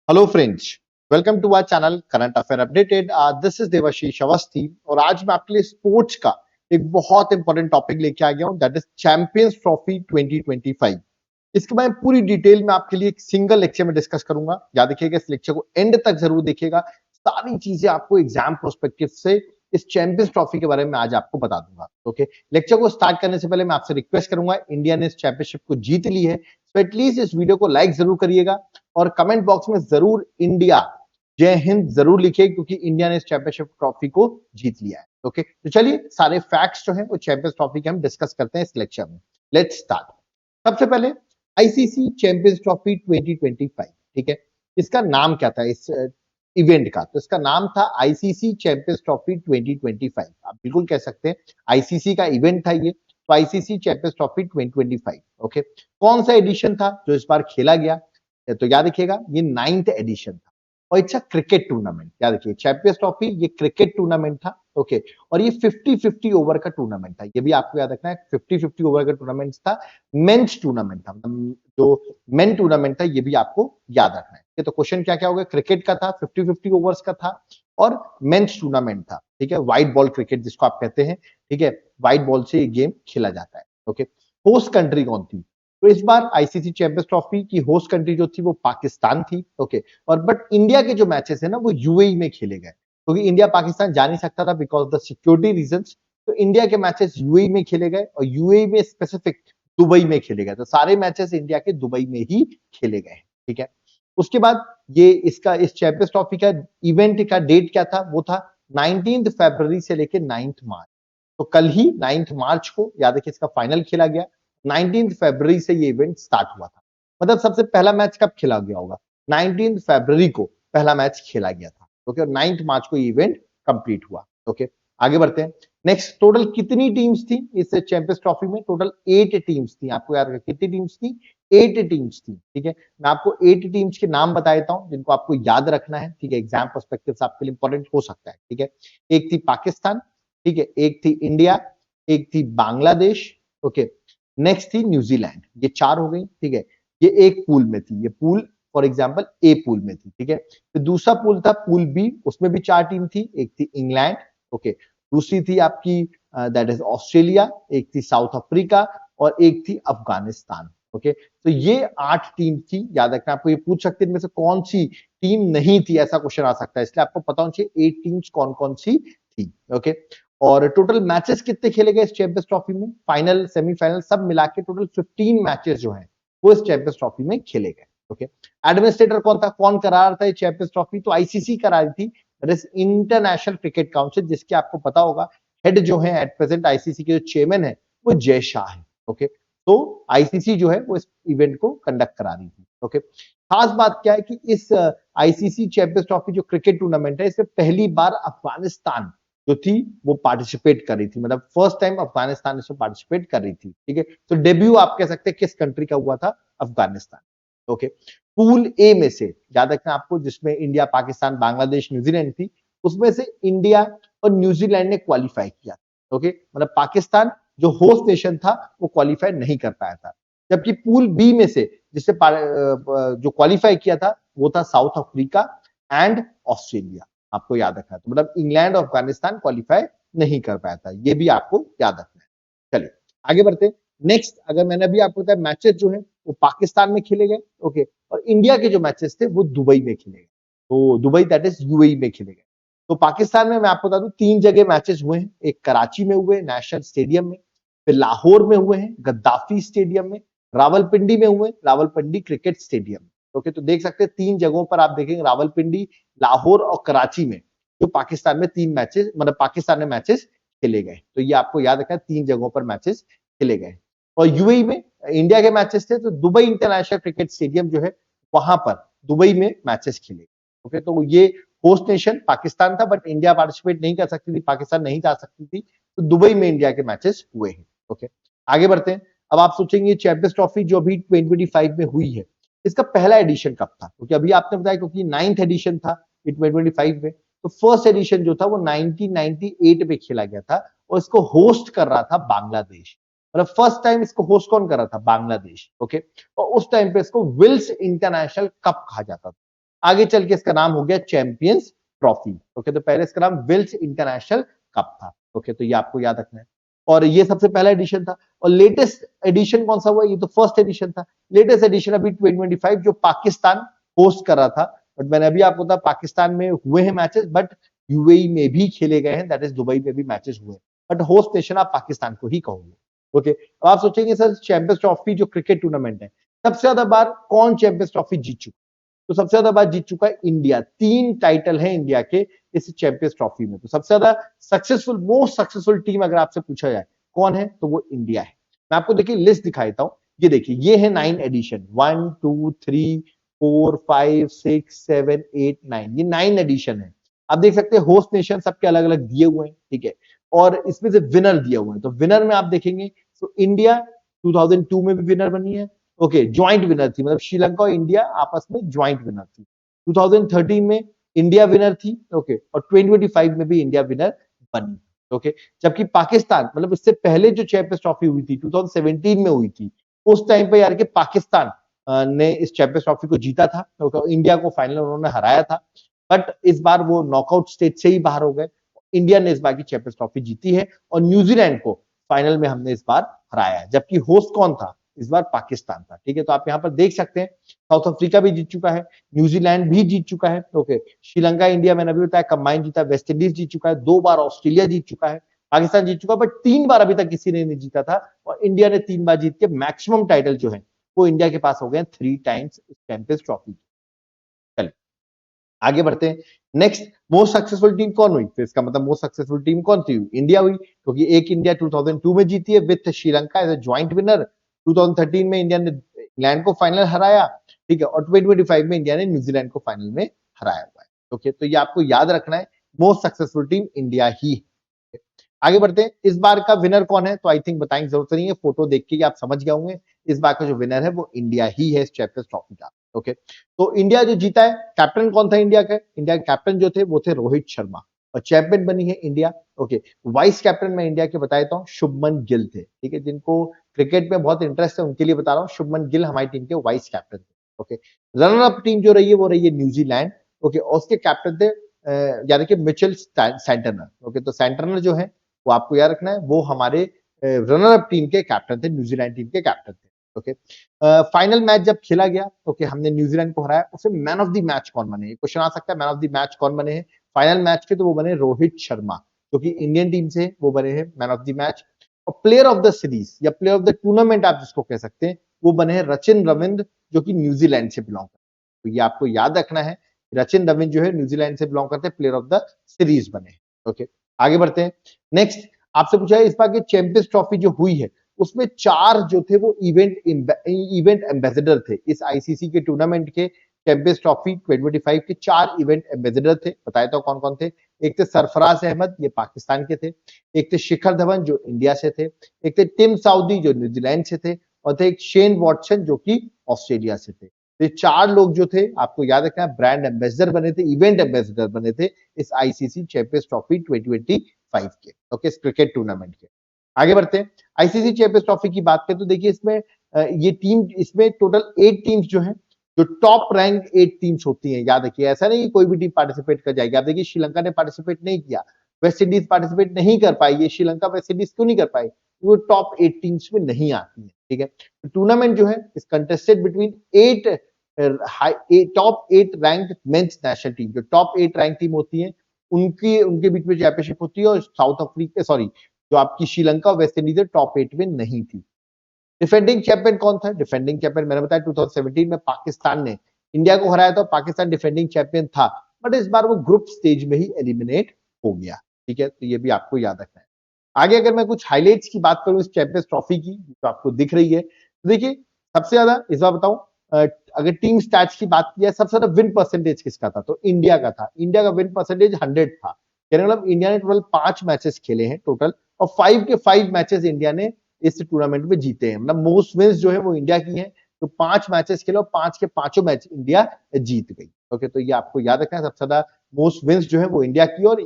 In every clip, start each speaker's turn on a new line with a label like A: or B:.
A: Hello friends, welcome to our channel current affair updated. This is Devashish Awasthi और आज मैं आपके लिए स्पोर्ट्स का एक बहुत इंपॉर्टेंट टॉपिक लेके आ गया हूं, दैट इज चैंपियंस ट्रॉफी 2025। इसके बारे में पूरी डिटेल में आपके लिए एक सिंगल लेक्चर में डिस्कस करूंगा। याद रखिएगा, इस लेक्चर को एंड तक जरूर देखिएगा। सारी चीजें आपको एग्जाम प्रोस्पेक्टिव से इस चैंपियंस ट्रॉफी के बारे में आज आपको बता दूंगा। ओके, लेक्चर को स्टार्ट करने से पहले मैं आपसे रिक्वेस्ट करूंगा, इंडिया ने इस चैंपियनशिप को जीत ली है तो एटलीस्ट इस वीडियो को लाइक जरूर करिएगा और कमेंट बॉक्स में जरूर इंडिया जय हिंद जरूर लिखिए, क्योंकि इंडिया ने इस चैंपियनशिप ट्रॉफी को जीत लिया है। ओके, तो चलिए सारे फैक्ट्स जो हैं वो चैंपियंस ट्रॉफी के हम डिस्कस करते हैं इस लेक्चर में। Let's start. सबसे पहले आईसीसी चैंपियंस ट्रॉफी 2025, ठीक है, इसका नाम क्या था इस इवेंट का? तो इसका नाम था आईसीसी चैंपियंस ट्रॉफी 2025। आप बिल्कुल कह सकते हैं आईसीसी का इवेंट था ये, तो आईसीसी चैंपियंस ट्रॉफी 2025। ओके, कौन सा एडिशन था जो इस बार खेला गया? तो याद रखिएगा ये 9th एडिशन था और इट्स अ क्रिकेट टूर्नामेंट। याद रखिए चैंपियंस ट्रॉफी ये क्रिकेट टूर्नामेंट था। ओके, और ये 50-50 ओवर का टूर्नामेंट था। ये भी आपको याद रखना है, 50-50 ओवर का टूर्नामेंट था, मेंस टूर्नामेंट था। जो मेन टूर्नामेंट था ये भी आपको याद रखना है। तो क्वेश्चन क्या क्या होगा? क्रिकेट का था, 50-50 ओवर्स का था और मेंस टूर्नामेंट था। ठीक है, व्हाइट बॉल क्रिकेट जिसको आप कहते हैं। ठीक है, व्हाइट बॉल से ये गेम खेला जाता है। ओके, होस्ट कंट्री कौन थी? तो इस बार आईसीसी चैंपियंस ट्रॉफी की होस्ट कंट्री जो थी वो पाकिस्तान थी। ओके, और बट इंडिया के जो मैचेस है ना वो यूएई में खेले गए, क्योंकि इंडिया पाकिस्तान जा नहीं सकता था बिकॉज द सिक्योरिटी रीजंस। तो इंडिया के मैचेस यूएई में खेले गए और यूएई में स्पेसिफिक दुबई में खेले गए। तो सारे मैचेस इंडिया के दुबई में ही खेले गए। ठीक है, उसके बाद ये इस चैंपियंस ट्रॉफी का इवेंट का डेट क्या था? वो था 19 फरवरी से लेकर 9 मार्च। तो कल ही 9 मार्च को याद है कि इसका फाइनल खेला गया। 19 फरवरी से ये इवेंट स्टार्ट हुआ था। मतलब सबसे पहला मैच कब खेला गया होगा? 19 फरवरी को पहला मैच खेला गया था। ओके, और 9 मार्च को ये इवेंट कंप्लीट हुआ। ओके, आगे बढ़ते हैं। नेक्स्ट, टोटल कितनी टीम्स थी इस चैंपियंस ट्रॉफी में? टोटल 8 टीम्स थी। आपको याद रखिए कितनी टीम्स थी? 8 टीम्स थी। ठीक है, मैं आपको 8 टीम्स के नाम बता देता हूं जिनको आपको याद रखना है। ठीक है, एग्जाम पर्सपेक्टिव से आपके लिए इंपॉर्टेंट हो सकता है। ठीक है, एक थी पाकिस्तान, ठीक है, एक थी इंडिया, एक थी बांग्लादेश। ओके, नेक्स्ट थी न्यूजीलैंड। ये 4 हो गई। ठीक है, ये एक पूल में थी। ये pool for example A pool में थी। ठीक है, तो दूसरा पूल था पूल बी, उसमें भी 4 टीम थी। एक थी इंग्लैंड, ओके, दूसरी थी आपकी दैट इज ऑस्ट्रेलिया, एक थी साउथ अफ्रीका और एक थी अफगानिस्तान। ओके, तो ये 8 टीम थी। याद रखना, आपको ये पूछ सकते हैं इनमें से कौन सी टीम नहीं थी, ऐसा क्वेश्चन आ सकता है, इसलिए आपको पता होना चाहिए 8 टीम्स कौन कौन सी थी। ओके, और टोटल मैचेस कितने खेले गए इस चैंपियंस ट्रॉफी में? फाइनल सेमीफाइनल सब मिला के टोटल 15 मैचेस जो हैं वो इस चैंपियंस ट्रॉफी में खेले गए। ओके, एडमिनिस्ट्रेटर कौन था? कौन करा रहा था ये चैंपियंस ट्रॉफी? तो आईसीसी करा रही थी, इंटरनेशनल क्रिकेट काउंसिल, जिसके आपको पता होगा हेड जो है एट प्रेजेंट आईसीसी के जो चेयरमैन है वो जय शाह है। ओके, तो आईसीसी जो है वो इस इवेंट को कंडक्ट करा रही थी। ओके, खास बात क्या है कि इस आईसीसी चैंपियंस ट्रॉफी जो क्रिकेट टूर्नामेंट है इसमें पहली बार अफगानिस्तान जो थी वो पार्टिसिपेट कर रही थी। मतलब फर्स्ट टाइम अफगानिस्तान इसमें पार्टिसिपेट कर रही थी। ठीक है, तो डेब्यू आप कह सकते हैं किस कंट्री का हुआ था? अफगानिस्तान। ओके, पूल ए में से याद रखना आपको, जिसमें इंडिया, पाकिस्तान, बांग्लादेश, न्यूजीलैंड थी, उसमें से इंडिया और न्यूजीलैंड ने क्वालिफाई किया। ओके, मतलब पाकिस्तान जो होस्ट नेशन था वो क्वालिफाई नहीं कर पाया था। जबकि पूल बी में से जिससे जो क्वालिफाई किया था वो था साउथ अफ्रीका एंड ऑस्ट्रेलिया। आपको याद रखना है, तो मतलब इंग्लैंड और अफगानिस्तान क्वालिफाई नहीं कर पाया था, ये भी आपको याद रखना है। चलिए आगे बढ़ते हैं। नेक्स्ट, अगर मैंने अभी आपको बताया मैचेस जो है वो पाकिस्तान में खेले गए। ओके, और इंडिया के जो मैचेस थे वो दुबई में खेले गए। तो दुबई दैट इज यूएई में खेले गए। तो पाकिस्तान में मैं आपको बता दूं 3 जगह मैचेस हुए हैं। एक कराची में हुए नेशनल स्टेडियम में, फिर लाहौर में हुए हैं गद्दाफी स्टेडियम में, रावलपिंडी में हुए रावलपिंडी क्रिकेट स्टेडियम में। ओके, तो देख सकते हैं 3 जगहों पर आप देखेंगे, रावलपिंडी, लाहौर और कराची में, जो पाकिस्तान में 3 मैचेस, मतलब पाकिस्तान में मैचेस खेले गए। तो ये आपको याद रखना है 3 जगहों पर मैचेस खेले गए। और यूएई में इंडिया के मैचेस थे, तो दुबई इंटरनेशनल क्रिकेट स्टेडियम जो है वहां पर दुबई में मैचेस खेले। ओके, तो ये होस्ट नेशन पाकिस्तान था, बट इंडिया पार्टिसिपेट नहीं कर सकती थी, पाकिस्तान नहीं जा सकती थी, तो दुबई में इंडिया के मैचेस हुए हैं। ओके, आगे बढ़ते हैं। अब आप सोचेंगे चैंपियंस ट्रॉफी जो अभी 2025 में हुई है इसका पहला एडिशन कब था? क्योंकि अभी आपने बताया क्योंकि 9th एडिशन था 2025 में, तो फर्स्ट एडिशन जो था वो 1998 में खेला गया था और इसको होस्ट कर रहा था बांग्लादेश। मतलब फर्स्ट टाइम इसको होस्ट कौन कर रहा था? बांग्लादेश। ओके, और उस टाइम पे इसको विल्स इंटरनेशनल कप कहा जाता था। आगे चल के इसका नाम हो गया चैंपियंस ट्रॉफी। ओके, तो पहले इसका नाम विल्स इंटरनेशनल कप था। ओके, तो ये आपको याद रखना है। और ये सबसे पहला एडिशन था। और लेटेस्ट एडिशन कौन सा हुआ? ये तो फर्स्ट एडिशन था। लेटेस्ट एडिशन अभी 2025 जो पाकिस्तान होस्ट कर रहा था। बट मैंने अभी आपको बताया पाकिस्तान में हुए हैं मैचेस, बट यूएई में भी खेले गए हैं, दैट इज दुबई में भी मैचेस हुए हैं, बट होस्ट नेशन आप पाकिस्तान को ही कहोगे। ओके, अब आप सोचेंगे सर चैंपियंस ट्रॉफी जो क्रिकेट टूर्नामेंट है, सबसे ज्यादा बार कौन चैंपियंस ट्रॉफी जीत चुका? तो सबसे ज्यादा बार जीत चुका है इंडिया। 3 टाइटल है इंडिया के इस चैंपियंस ट्रॉफी में। तो सबसे ज्यादा सक्सेसफुल, मोस्ट सक्सेसफुल टीम अगर आपसे पूछा जाए कौन है, तो वो इंडिया है। मैं आपको देखिए लिस्ट दिखा देता हूं। ये देखिए, ये है 9 एडिशन, 1 2 3 4 5 6 7 8 9, ये 9 एडिशन है। आप देख सकते हैं होस्ट नेशन सबके अलग अलग दिए हुए हैं, ठीक है, और इसमें से विनर दिए हुए हैं। तो विनर में आप देखेंगे तो इंडिया 2002 में भी विनर बनी है। ओके, ज्वाइंट विनर थी, मतलब श्रीलंका और इंडिया आपस में ज्वाइंट विनर थी। 2013 में इंडिया विनर थी। ओके, और 2025 में भी इंडिया विनर बनी। ओके, जबकि पाकिस्तान, मतलब इससे पहले जो चैंपियंस ट्रॉफी हुई थी 2017 में हुई थी, उस टाइम पे यार के पाकिस्तान ने इस चैंपियंस ट्रॉफी को जीता था। तो इंडिया को फाइनल उन्होंने हराया था, बट इस बार वो नॉकआउट स्टेज से ही बाहर हो गए। इंडिया ने इस बार की चैंपियंस ट्रॉफी जीती है और न्यूजीलैंड को फाइनल में हमने इस बार हराया है। जबकि होस्ट कौन था? इस बार पाकिस्तान था। ठीक है, तो आप यहाँ पर देख सकते हैं साउथ अफ्रीका भी जीत चुका है, न्यूजीलैंड भी जीत चुका है। ओके, श्रीलंका इंडिया मैंने अभी बताया कंबाइन जीता, वेस्ट इंडीज जीत चुका है, 2 बार ऑस्ट्रेलिया जीत चुका है, पाकिस्तान जीत चुका है, बट 3 बार अभी तक किसी ने नहीं जीता था। और इंडिया ने 3 बार जीत के मैक्सिमम टाइटल जो है वो इंडिया के पास हो गए 3 टाइम्स चैंपियंस ट्रॉफी। चलिए आगे बढ़ते हैं। नेक्स्ट, मोस्ट सक्सेसफुल टीम कौन हुई? तो इसका मतलब मोस्ट सक्सेसफुल टीम कौन सी हुई? इंडिया हुई, क्योंकि एक इंडिया 2002 में जीती है with Sri Lanka as a joint winner. 2013 में इंडिया ने इंग्लैंड को फाइनल हराया, ठीक है, और 2025 में इंडिया ने न्यूजीलैंड को फाइनल में हराया हुआ है। ओके, तो ये आपको याद रखना है, मोस्ट सक्सेसफुल टीम इंडिया ही है। आगे बढ़ते हैं, इस बार का विनर कौन है? तो आई थिंक बताने की जरूरत नहीं है, फोटो देख के ही आप समझ गए होंगे। इस बार का जो विनर है वो इंडिया ही है इस चैंपियंस ट्रॉफी का। ओके, तो इंडिया जो जीता है, कैप्टन कौन था इंडिया का? इंडिया के कैप्टन जो थे वो थे रोहित शर्मा, और चैंपियन बनी है इंडिया। ओके, वाइस कैप्टन मैं इंडिया के बता देता हूँ, शुभमन गिल थे। ठीक है, जिनको क्रिकेट में बहुत इंटरेस्ट है उनके लिए बता रहा हूँ, शुभमन गिल हमारी टीम के वाइस कैप्टन थे। ओके, रनर अप टीम जो रही है वो रही है न्यूजीलैंड। ओके, और उसके कैप्टन थे यानी कि मिचेल सैंटनर। ओके, तो सैंटनर जो है वो आपको याद रखना है, वो हमारे रनर अप टीम के कैप्टन थे, न्यूजीलैंड टीम के कैप्टन थे। ओके, फाइनल मैच जब खेला गया, ओके, हमने न्यूजीलैंड को हराया, उसमें मैन ऑफ द मैच कौन बने? क्वेश्चन आ सकता है मैन ऑफ द मैच कौन बने हैं फाइनल मैच के, तो वो बने रोहित शर्मा, जो कि इंडियन टीम से वो बने हैं मैन ऑफ द मैच। और प्लेयर ऑफ द सीरीज या प्लेयर ऑफ द टूर्नामेंट आप जिसको कह सकते हैं, वो बने हैं रचिन रविंद्र, जो कि न्यूजीलैंड से बिलोंग करते हैं। तो ये आपको याद रखना है, रचिन रविंद्र जो है न्यूजीलैंड से बिलोंग करते हैं, प्लेयर ऑफ द सीरीज बने हैं। ओके, आगे बढ़ते हैं। नेक्स्ट, आपसे पूछा है इस बार की चैंपियंस ट्रॉफी जो हुई है उसमें 4 जो थे वो इवेंट एम्बेसडर थे। इस आईसीसी के टूर्नामेंट के चैंपियंस ट्रॉफी 2025 के 4 इवेंट एम्बेसडर थे। बताया तो कौन कौन थे? एक थे सरफराज अहमद, ये पाकिस्तान के थे। एक थे शिखर धवन जो इंडिया से थे। एक थे टिम साउदी जो न्यूजीलैंड से थे, और थे एक शेन वॉटसन जो कि ऑस्ट्रेलिया से थे। तो ये 4 लोग जो थे आपको याद रखना है, ब्रांड एम्बेसडर बने थे, इवेंट एम्बेसडर बने थे इस आईसीसी चैंपियंस ट्रॉफी 2025 के। ओके, इस क्रिकेट टूर्नामेंट के। आगे बढ़ते हैं, आईसीसी चैंपियंस ट्रॉफी की बात करें तो देखिए इसमें ये टीम, इसमें टोटल 8 टीम्स जो हैं, जो टॉप रैंक 8 टीम्स होती हैं, याद रखिए, ऐसा नहीं कि कोई भी टीम पार्टिसिपेट कर जाएगी। आप देखिए श्रीलंका ने पार्टिसिपेट नहीं किया, वेस्ट इंडीज पार्टिसिपेट नहीं कर पाई। ये श्रीलंका वेस्ट इंडीज क्यों नहीं कर पाई? वो टॉप 8 टीम्स में नहीं आती है। ठीक है, तो टूर्नामेंट जो है इस contested between 8 top 8 rank mains national team. जो टॉप 8 रैंक टीम होती है उनकी उनके बीच में चैंपियनशिप होती है, और साउथ अफ्रीका, सॉरी, जो आपकी श्रीलंका और वेस्ट इंडीज टॉप 8 में नहीं थी। डिफेंडिंग चैंपियन कौन था? डिफेंडिंग चैंपियन मैंने बताया 2017 में पाकिस्तान ने इंडिया को हराया था, पाकिस्तान डिफेंडिंग चैंपियन था, बट इस बार वो ग्रुप स्टेज में ही एलिमिनेट हो गया। ठीक है, तो ये भी आपको याद रखना है। आगे अगर मैं कुछ हाइलाइट्स की बात करूं इस चैंपियंस ट्रॉफी की, जो आपको दिख रही है, तो देखिए सबसे ज्यादा इस बार बताऊं, अगर टीम स्टैट्स की बात की जाए, सबसे ज्यादा विन परसेंटेज किसका था? तो इंडिया का था। इंडिया का विन परसेंटेज 100 था। कहने मतलब इंडिया ने टोटल 5 मैचेस खेले हैं टोटल, और 5 के 5 मैचेस इंडिया ने इस टूर्नामेंट में जीते हैं। मतलब मोस्ट विन्स जो है वो इंडिया की है। तो 5 मैचेस खेले और 5 के 5 मैच इंडिया जीत गई। ओके, तो ये आपको याद रखना है, सबसे ज्यादा मोस्ट विन्स जो है वो इंडिया की, और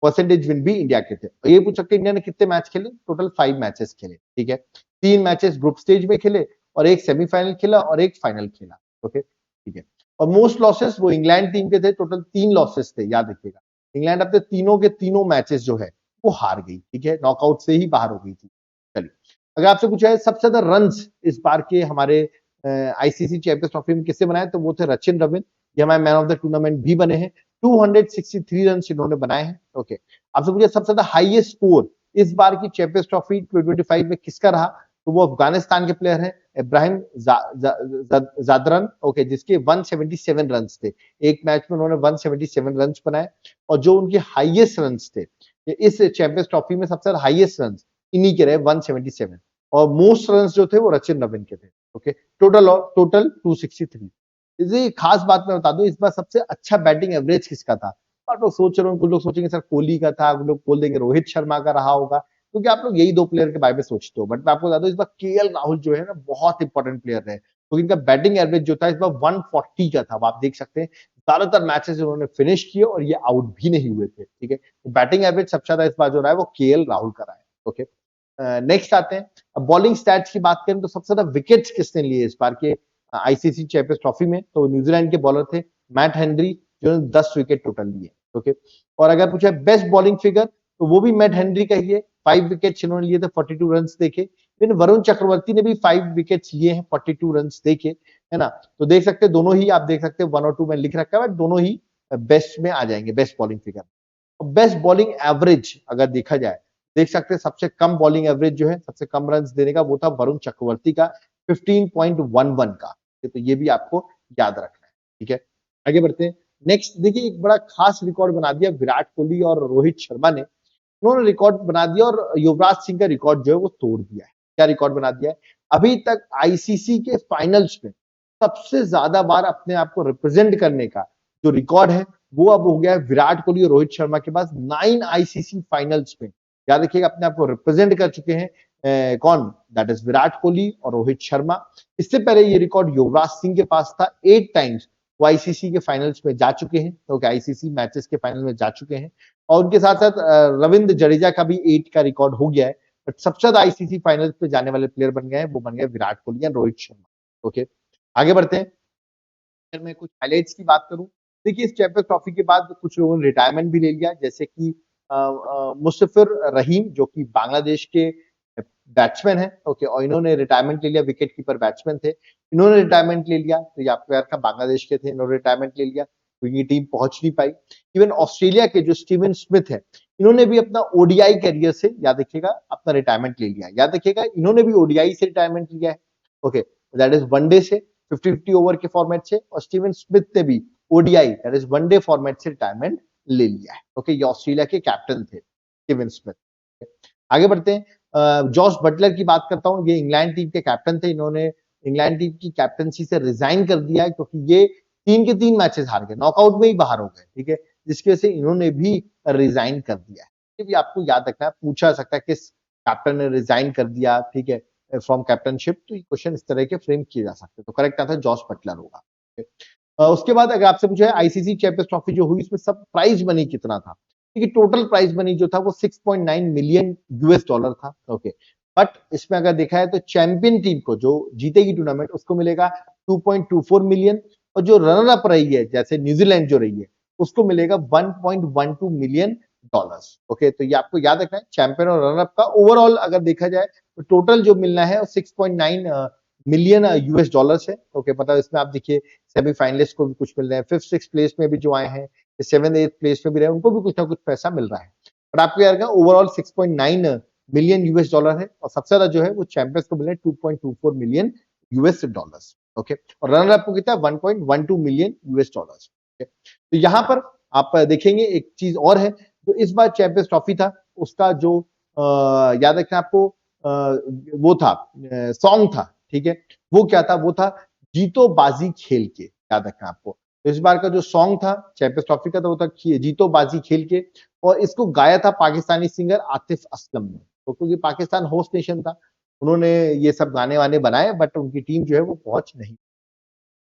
A: परसेंटेज विन भी इंडिया के थे। और ये पूछ सकते इंडिया ने कितने मैच खेले? टोटल 5 मैचेस खेले। ठीक है, 3 मैचेस ग्रुप स्टेज में खेले, और एक सेमीफाइनल खेला, और एक फाइनल खेला। ओके, ठीक है, और मोस्ट लॉसेस वो इंग्लैंड टीम के थे, टोटल 3 लॉसेस थे, याद रखिएगा। इंग्लैंड अपने तीनों के तीनों मैचेस जो है वो हार गई, ठीक है, नॉकआउट से ही बाहर हो गई थी। चलिए, अगर आपसे पूछा है सबसे ज्यादा रन्स इस बार के हमारे आईसीसी चैंपियंस ट्रॉफी में किससे बनाए, तो वो थे सचिन रविंद्र, ये हमारे मैन ऑफ द टूर्नामेंट भी बने हैं। 263 रन इन्होंने बनाए हैं। ओके, आपसे पूछा सबसे ज्यादा हाईएस्ट स्कोर इस बार की चैंपियंस ट्रॉफी 2025 में किसका रहा, तो वो अफगानिस्तान के प्लेयर हैं इब्राहिम जादरन, ओके, जिसके 177 रन थे। एक मैच में उन्होंने 177 रन बनाए, और जो उनके हाईएस्ट रन थे इस चैंपियंस ट्रॉफी में, सबसे हाईएस्ट रन इन्हीं के रहे 177, और मोस्ट रन जो थे वो सचिन रविंद्र के थे। Okay, total 263। इसे खास बात मैं बता दूं, इस बार सबसे अच्छा बैटिंग एवरेज किसका था। आप लोग सोच रहे हो, कुछ लोग सोचेंगे सर कोहली का था, कुछ लोग बोल देंगे रोहित शर्मा का रहा होगा, क्योंकि आप लोग यही दो प्लेयर के बारे में सोचते हो। बट मैं आपको बता दूं, इस बार केएल राहुल जो है ना बहुत इंपॉर्टेंट प्लेयर है, क्योंकि इनका बैटिंग एवरेज जो था इस बार 140 का था। आप देख सकते हैं ज्यादातर मैचेस उन्होंने फिनिश किए और ये आउट भी नहीं हुए थे, ठीक है। तो बैटिंग एवरेज सबसे ज्यादा इस बार जो रहा है वो केएल राहुल का रहा है। ओके, नेक्स्ट आते हैं, अब बॉलिंग स्टैट्स की बात करें तो सबसे ज्यादा विकेट्स किसने लिए इस बार के आईसीसी चैंपियंस ट्रॉफी में, तो न्यूजीलैंड के बॉलर थे मैट हेनरी, जिन्होंने 10 विकेट टोटल लिए। ओके, और अगर पूछा बेस्ट बॉलिंग फिगर, तो वो भी मैट हेनरी का ही है, 5 विकेट इन्होंने लिए थे, 42 रन देके। फिर वरुण चक्रवर्ती ने भी 5 विकेट लिए हैं, 42 रन देके, है ना। तो देख सकते हैं दोनों ही, आप देख सकते हैं 1 और 2 में लिख रखा है, दोनों ही बेस्ट में आ जाएंगे, best bowling figure. Best bowling average अगर देखा जाए, देख सकते हैं सबसे कम बॉलिंग एवरेज जो है, सबसे कम रन देने का, वो था वरुण चक्रवर्ती का 15.11 का। तो ये भी आपको याद रखना है, ठीक है। आगे बढ़ते हैं। नेक्स्ट देखिए, एक बड़ा खास रिकॉर्ड बना दिया विराट कोहली और रोहित शर्मा ने। उन्होंने रिकॉर्ड बना दिया और युवराज सिंह का रिकॉर्ड जो है वो तोड़ दिया है। क्या रिकॉर्ड बना दिया है, अभी तक आईसीसी के फाइनल्स में सबसे ज्यादा बार अपने आप को रिप्रेजेंट करने का जो रिकॉर्ड है वो अब हो गया है विराट कोहली और रोहित शर्मा के पास। 9 आईसीसी फाइनल्स में, याद रखिएगा, अपने आप को रिप्रेजेंट कर चुके हैं। कौन, दैट इज विराट कोहली और रोहित शर्मा। इससे पहले ये रिकॉर्ड युवराज सिंह के पास था, 8 टाइम्स वो आईसीसी के फाइनल्स में जा चुके हैं, तो आईसीसी मैचेस के फाइनल में जा चुके हैं। और उनके साथ साथ रविंद्र जडेजा का भी 8 का रिकॉर्ड हो गया है। बट सबसे ज्यादा आईसीसी फाइनल्स पे जाने वाले प्लेयर बन गए हैं, वो बन गए विराट कोहली और रोहित शर्मा। ओके, आगे बढ़ते हैं। अगर मैं कुछ हाइलाइट्स की बात करूं, देखिए इस चैंपियंस ट्रॉफी के बाद कुछ लोगों ने रिटायरमेंट भी ले लिया, जैसे कि मुस्तफिर रहीम, जो कि बांग्लादेश के बैट्समैन है। ओके, और इन्होंने रिटायरमेंट ले लिया, विकेट कीपर बैट्समैन थे, इन्होंने रिटायरमेंट ले लिया। तो ये आपको यार का बांग्लादेश के थे, इन्होंने रिटायरमेंट ले लिया क्योंकि टीम पहुंच नहीं पाई। इवन ऑस्ट्रेलिया के जो स्टीवन स्मिथ है, इन्होंने भी अपना ओडीआई करियर से, याद रखिएगा, अपना रिटायरमेंट ले लिया। याद रखिएगा, इन्होंने भी ओडीआई से रिटायरमेंट लिया है। ओके, दैट इज वनडे से, 50-50 ओवर के फॉर्मेट से। और स्टीवन स्मिथ ने भी ODI, that is one day format से रिटायरमेंट ले लिया है। ओके, ये ऑस्ट्रेलिया के कैप्टन थे स्टीवन स्मिथ। आगे बढ़ते हैं, जॉश बटलर की बात करता हूं। ये इंग्लैंड टीम के कैप्टन थे, इन्होंने इंग्लैंड टीम की कैप्टनसी से रिजाइन कर दिया है, क्योंकि ये 3 के 3 मैचेस हार गए, नॉकआउट में ही बाहर हो गए, ठीक है, जिसकी वजह से इन्होंने भी रिजाइन कर दिया है। ये भी आपको याद रखना है, पूछा सकता है किस कैप्टन ने रिजाइन कर दिया, ठीक है, फ्रॉम कैप्टनशिप। तो ये क्वेश्चन इस तरह के फ्रेम किए जा सकते हैं। तो करेक्ट आंसर जॉश बटलर होगा। उसके बाद अगर आपसे पूछे आईसीसी चैंपियंस ट्रॉफी जो हुई, इसमें सब प्राइज मनी कितना था, क्योंकि टोटल प्राइज मनी जो था वो 6.9 मिलियन यूएस डॉलर था। ओके, बट इसमें अगर देखा है तो चैंपियन टीम को, जो जीतेगी टूर्नामेंट, उसको मिलेगा 2.24 मिलियन, और जो रनर अप रही है, जैसे न्यूजीलैंड जो रही है, उसको मिलेगा 1.12 मिलियन डॉलर्स। ओके, तो ये आपको याद रखना है, चैंपियन और रनर अप का ओवरऑल अगर देखा जाए तो टोटल जो मिलना है 6.9 मिलियन यूएस डॉलर्स है। ओके, मतलब इसमें आप देखिए सेमीफाइनलिस्ट को भी कुछ मिल रहे हैं, 5th 6th प्लेस में भी जो आए हैं, 7th 8th प्लेस में भी रहे, उनको भी कुछ ना कुछ पैसा मिल रहा है। बट आपको याद रखना, ओवरऑल 6.9 मिलियन यूएस डॉलर है, और सबसे ज्यादा जो है वो चैंपियंस को मिल रहे हैं 2.24 मिलियन यूएस डॉलर्स। ओके, और रनर अप को कितना, 1.12 मिलियन यूएस डॉलर्स। तो यहाँ पर आप देखेंगे एक चीज और है, जो इस बार चैंपियंस ट्रॉफी था, उसका जो याद रखना आपको, वो था सॉन्ग था, ठीक है, वो क्या था, वो था जीतो बाजी खेल के, याद रखना आपको। तो इस बार का जो सॉन्ग था चैंपियंस ट्रॉफी का, था वो था जीतो बाजी खेल के, और इसको गाया था पाकिस्तानी सिंगर आतिफ असलम ने। तो क्योंकि पाकिस्तान होस्ट नेशन था, उन्होंने ये सब गाने वाने बनाए, बट उनकी टीम जो है वो पहुंच नहीं।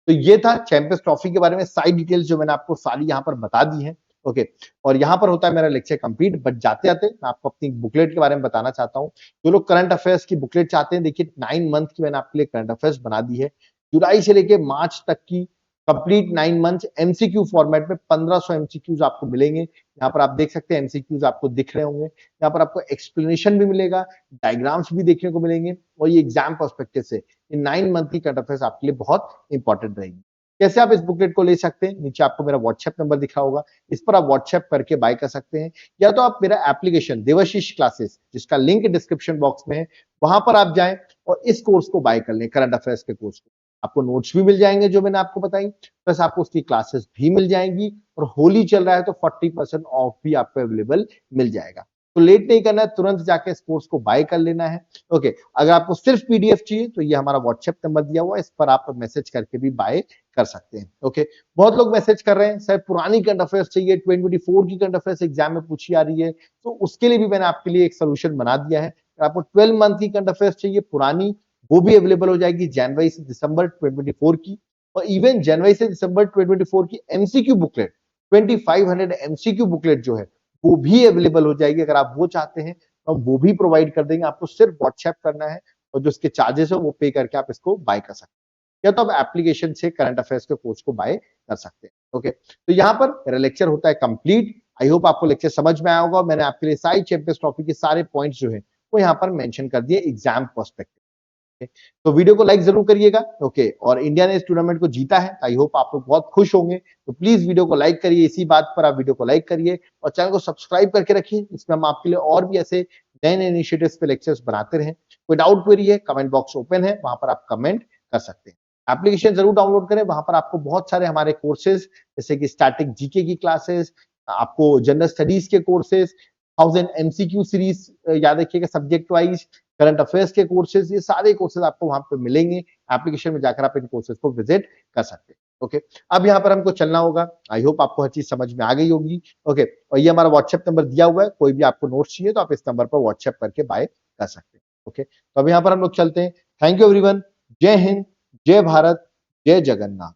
A: तो ये था चैंपियंस ट्रॉफी के बारे में सारी डिटेल्स जो मैंने आपको सारी यहाँ पर बता दी है। ओके, और यहाँ पर होता है मेरा लेक्चर कंप्लीट। बट जाते जाते मैं आपको अपनी बुकलेट के बारे में बताना चाहता हूँ। जो लोग करंट अफेयर्स की बुकलेट चाहते हैं, देखिए 9 मंथ की मैंने आपके लिए करंट अफेयर्स बना दी है, जुलाई से लेके मार्च तक की कंप्लीट 9 मंथ्स एमसीक्यू फॉर्मेट में 1500 एमसीक्यूज आपको मिलेंगे। यहाँ पर आप देख सकते हैं एमसीक्यूज आपको दिख रहे होंगे। यहाँ पर आपको एक्सप्लेनेशन भी मिलेगा, डायग्राम्स भी देखने को मिलेंगे और ये एग्जाम पर्सपेक्टिव से इन 9 मंथ की करंट अफेयर्स आपके लिए बहुत इंपॉर्टेंट रहेगी। कैसे आप इस बुकलेट को ले सकते हैं? नीचे आपको मेरा व्हाट्सएप नंबर दिखा होगा, इस पर आप व्हाट्सएप करके बाय कर सकते हैं, या तो आप मेरा एप्लीकेशन देवाशीष क्लासेस, जिसका लिंक डिस्क्रिप्शन बॉक्स में है, वहां पर आप जाएं और इस कोर्स को बाय कर लें, करंट अफेयर्स के कोर्स को। आपको नोट्स भी मिल जाएंगे जो मैंने आपको बताई, प्लस आपको उसकी क्लासेस भी मिल जाएंगी, और होली चल रहा है तो 40% ऑफ भी आपको अवेलेबल मिल जाएगा। तो लेट नहीं करना है, तुरंत जाके इस कोर्स को बाय कर लेना है। ओके, अगर आपको सिर्फ पीडीएफ चाहिए तो ये हमारा व्हाट्सएप नंबर दिया हुआ है, इस पर आप मैसेज करके भी बाय कर सकते हैं। ओके, बहुत लोग मैसेज कर रहे हैं सर पुरानी करंट अफेयर्स चाहिए, 2024 की करंट अफेयर्स एग्जाम में पूछी आ रही है, तो उसके लिए भी मैंने आपके लिए एक सोल्यूशन बना दिया है। आपको 12 मंथ की करंट अफेयर्स चाहिए पुरानी, वो भी अवेलेबल हो जाएगी जनवरी से दिसंबर 2024 की, और इवन जनवरी से दिसंबर 2024 की एमसीक्यू बुकलेट 2500 एमसीक्यू बुकलेट जो है वो भी अवेलेबल हो जाएगी। अगर आप वो चाहते हैं तो हम वो भी प्रोवाइड कर देंगे, आपको सिर्फ व्हाट्सएप करना है और जो उसके चार्जेस है वो पे करके आप इसको बाय कर सकते हैं, या तो आप एप्लीकेशन से करंट अफेयर्स के कोर्स को बाय कर सकते हैं। ओके, तो यहाँ पर मेरा लेक्चर होता है कंप्लीट। आई होप आपको लेक्चर समझ में आया होगा। मैंने आपके लिए सारी चैंपियंस ट्रॉफी के सारे पॉइंट्स जो है वो यहाँ पर मेंशन कर दिए एग्जाम पर्सपेक्टिव। तो वीडियो को लाइक जरूर करिएगा। ओके, और इंडिया ने इस टूर्नामेंट को जीता है, आई होप आप लोग बहुत खुश होंगे। तो प्लीज वीडियो को लाइक करिए, इसी बात पर आप वीडियो को लाइक करिए और चैनल को सब्सक्राइब करके रखिए, इसमें हम आपके लिए और भी ऐसे नए नए इनिशिएटिव्स पे लेक्चर्स बनाते रहें। कोई डाउट क्वेरी है, कमेंट बॉक्स ओपन है, वहां पर आप कमेंट कर सकते हैं। एप्लीकेशन जरूर डाउनलोड करें, वहां पर आपको बहुत सारे हमारे कोर्सेज जैसे कि स्टैटिक जीके की क्लासेस, आपको जनरल स्टडीज के कोर्सेज, 1000 एमसीक्यू सीरीज याद रखिएगा सब्जेक्ट वाइज, करंट अफेयर्स के कोर्सेज, ये सारे कोर्सेज आपको वहां पे मिलेंगे। एप्लीकेशन में जाकर आप इन कोर्सेज को विजिट कर सकते हैं। ओके, अब यहाँ पर हमको चलना होगा। आई होप आपको हर चीज समझ में आ गई होगी। ओके, और ये हमारा व्हाट्सएप नंबर दिया हुआ है, कोई भी आपको नोट्स चाहिए तो आप इस नंबर पर व्हाट्सएप करके बाय कर सकते हैं। ओके, तो अब यहाँ पर हम लोग चलते हैं। Thank you everyone. जय हिंद, जय भारत, जय जगन्नाथ।